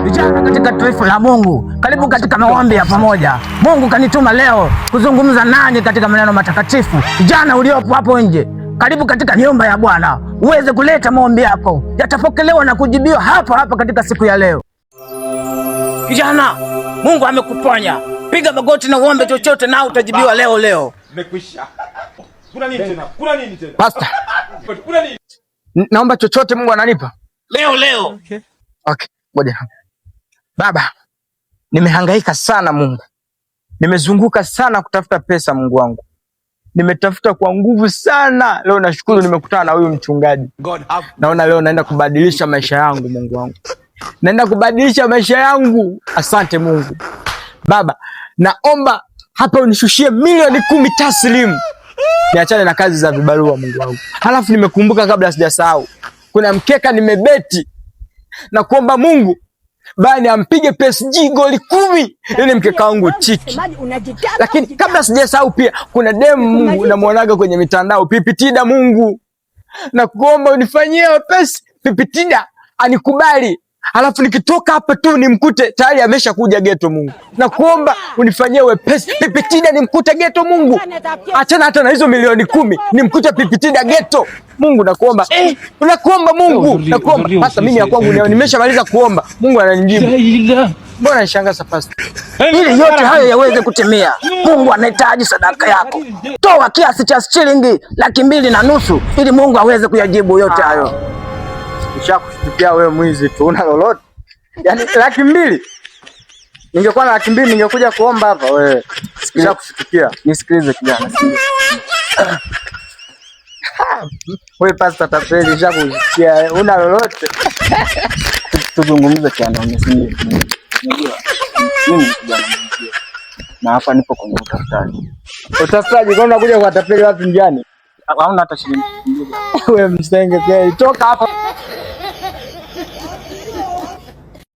Vijana katika taifa la Mungu, karibu katika maombi ya pamoja. Mungu kanituma leo kuzungumza nanyi katika maneno matakatifu. Vijana uliopo hapo nje, karibu katika nyumba ya Bwana uweze kuleta maombi yako, yatapokelewa na kujibiwa hapa hapa katika siku ya leo. Kijana, Mungu amekuponya. Piga magoti na uombe chochote na utajibiwa leo leo. Nimekwisha. Kuna nini tena? Kuna nini tena? Pastor. Kuna nini? Naomba chochote Mungu ananipa. Leo. Okay, ngoja. Baba, nimehangaika sana Mungu. Nimezunguka sana kutafuta pesa Mungu wangu. Nimetafuta kwa nguvu sana. Leo nashukuru nimekutana na huyu mchungaji. Naona leo naenda kubadilisha maisha yangu Mungu wangu. Naenda kubadilisha maisha yangu. Asante Mungu. Baba, naomba hapa unishushie milioni 10 taslimu. Niachane na kazi za vibarua Mungu wangu. Halafu nimekumbuka kabla sijasahau. Kuna mkeka nimebeti. Na kuomba Mungu bani ampige PSG goli 10 ili mkeka wangu tiki. Lakini kabla sijasahau pia kuna demu Mungu namuonaga kwenye mitandao Pipitida Mungu. Na kuomba unifanyie wepesi Pipitida anikubali. Halafu nikitoka hapa tu nimkute tayari ameshakuja geto Mungu. Na kuomba unifanyie wepesi Pipitida nimkute geto Mungu. Achana hata na hizo milioni 10 nimkute Pipitida geto. Mungu nakuomba. Nakuomba Mungu. Nakuomba. Hata mimi ya kwangu leo nimeshamaliza kuomba. Mungu ananijibu. Mbona nishangaza pastor? Ili yote hayo yaweze kutimia, Mungu anahitaji sadaka yako. Toa kiasi cha shilingi 250,000 ili Mungu aweze kuyajibu yote hayo. Nishakushtukia wewe mwizi tu, una lolote? Yaani 200,000? Ningekuwa na 200,000 ningekuja kuomba hapa wewe. Nishakushtukia. Nisikilize kijana. Wewe pastor tapeli, nishakushtukia. Una lolote? Tuzungumze kijana, unisingie. Unajua? Mimi kijana mwenyewe. Na hapa nipo kwenye utafutaji. Utafutaji kwa unakuja kwa tapeli wapi njiani? Hauna hata shilingi. Wewe msenge pia. Toka hapa.